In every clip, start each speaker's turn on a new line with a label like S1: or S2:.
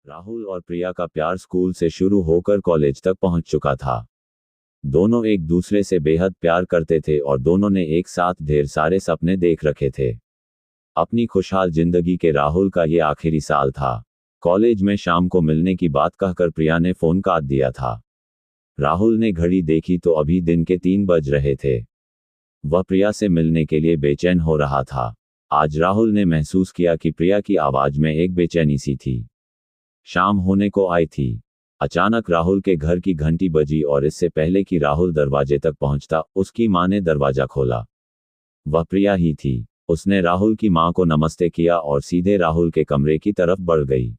S1: राहुल और प्रिया का प्यार स्कूल से शुरू होकर कॉलेज तक पहुंच चुका था। दोनों एक दूसरे से बेहद प्यार करते थे और दोनों ने एक साथ ढेर सारे सपने देख रखे थे। अपनी खुशहाल जिंदगी के राहुल का ये आखिरी साल था। कॉलेज में शाम को मिलने की बात कहकर प्रिया ने फोन काट दिया था। राहुल ने घड़ी देखी तो अभी दिन के 3 बज रहे थे। वह प्रिया से मिलने के लिए बेचैन हो रहा था। आज राहुल ने महसूस किया कि प्रिया की आवाज में एक बेचैनी सी थी। शाम होने को आई थी। अचानक राहुल के घर की घंटी बजी और इससे पहले कि राहुल दरवाजे तक पहुंचता, उसकी मां ने दरवाजा खोला। वह प्रिया ही थी। उसने राहुल की मां को नमस्ते किया और सीधे राहुल के कमरे की तरफ बढ़ गई।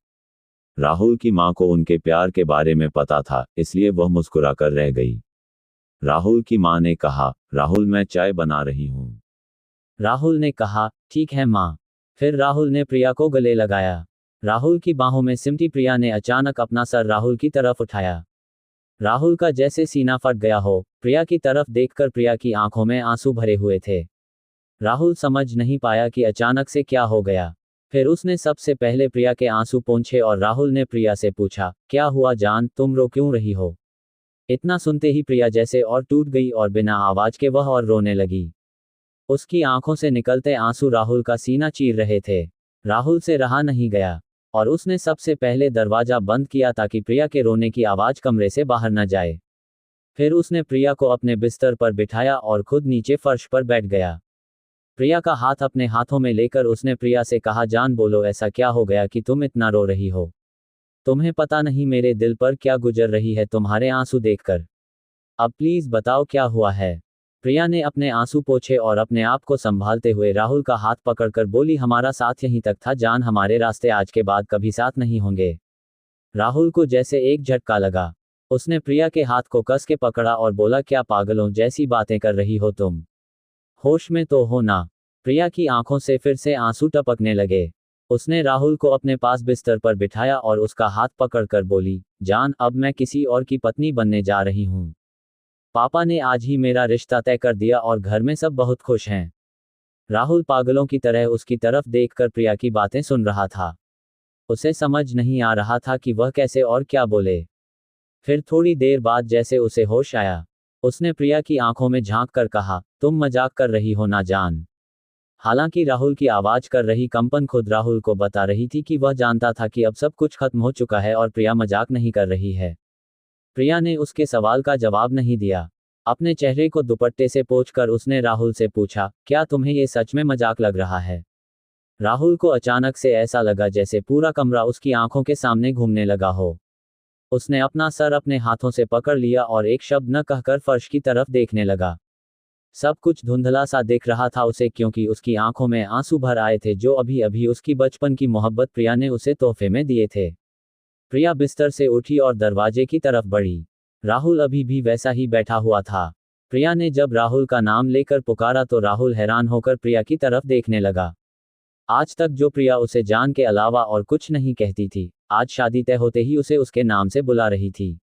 S1: राहुल की मां को उनके प्यार के बारे में पता था, इसलिए वह मुस्कुराकर रह गई। राहुल की मां ने कहा, राहुल मैं चाय बना रही हूं।
S2: राहुल ने कहा, ठीक है मां। फिर राहुल ने प्रिया को गले लगाया। राहुल की बाहों में सिमटी प्रिया ने अचानक अपना सर राहुल की तरफ उठाया। राहुल का जैसे सीना फट गया हो। प्रिया की तरफ देखकर प्रिया की आंखों में आंसू भरे हुए थे। राहुल समझ नहीं पाया कि अचानक से क्या हो गया। फिर उसने सबसे पहले प्रिया के आंसू पोंछे और राहुल ने प्रिया से पूछा, क्या हुआ जान, तुम रो क्यों रही हो? इतना सुनते ही प्रिया जैसे और टूट गई और बिना आवाज के वह और रोने लगी। उसकी आंखों से निकलते आंसू राहुल का सीना चीर रहे थे। राहुल से रहा नहीं गया और उसने सबसे पहले दरवाजा बंद किया ताकि प्रिया के रोने की आवाज कमरे से बाहर न जाए। फिर उसने प्रिया को अपने बिस्तर पर बिठाया और खुद नीचे फर्श पर बैठ गया। प्रिया का हाथ अपने हाथों में लेकर उसने प्रिया से कहा, जान बोलो ऐसा क्या हो गया कि तुम इतना रो रही हो? तुम्हें पता नहीं मेरे दिल पर क्या गुजर रही है तुम्हारे आंसू देखकर। अब प्लीज बताओ क्या हुआ है। प्रिया ने अपने आंसू पोंछे और अपने आप को संभालते हुए राहुल का हाथ पकड़कर बोली, हमारा साथ यहीं तक था जान, हमारे रास्ते आज के बाद कभी साथ नहीं होंगे। राहुल को जैसे एक झटका लगा। उसने प्रिया के हाथ को कस के पकड़ा और बोला, क्या पागलों जैसी बातें कर रही हो तुम? होश में तो हो ना? प्रिया की आंखों से फिर से आंसू टपकने लगे। उसने राहुल को अपने पास बिस्तर पर बिठाया और उसका हाथ पकड़कर बोली, जान अब मैं किसी और की पत्नी बनने जा रही हूं। पापा ने आज ही मेरा रिश्ता तय कर दिया और घर में सब बहुत खुश हैं। राहुल पागलों की तरह उसकी तरफ देखकर प्रिया की बातें सुन रहा था। उसे समझ नहीं आ रहा था कि वह कैसे और क्या बोले। फिर थोड़ी देर बाद जैसे उसे होश आया, उसने प्रिया की आंखों में झांक कर कहा, तुम मजाक कर रही हो ना जान? हालांकि राहुल की आवाज कर रही कंपन खुद राहुल को बता रही थी कि वह जानता था कि अब सब कुछ खत्म हो चुका है और प्रिया मजाक नहीं कर रही है। प्रिया ने उसके सवाल का जवाब नहीं दिया। अपने चेहरे को दुपट्टे से पोंछकर उसने राहुल से पूछा, क्या तुम्हें ये सच में मजाक लग रहा है? राहुल को अचानक से ऐसा लगा जैसे पूरा कमरा उसकी आंखों के सामने घूमने लगा हो। उसने अपना सर अपने हाथों से पकड़ लिया और एक शब्द न कहकर फर्श की तरफ देखने लगा। सब कुछ धुंधला सा दिख रहा था उसे, क्योंकि उसकी आंखों में आंसू भर आए थे जो अभी अभी उसकी बचपन की मोहब्बत प्रिया ने उसे तोहफे में दिए थे। प्रिया बिस्तर से उठी और दरवाजे की तरफ बढ़ी। राहुल अभी भी वैसा ही बैठा हुआ था। प्रिया ने जब राहुल का नाम लेकर पुकारा तो राहुल हैरान होकर प्रिया की तरफ देखने लगा। आज तक जो प्रिया उसे जान के अलावा और कुछ नहीं कहती थी, आज शादी तय होते ही उसे उसके नाम से बुला रही थी।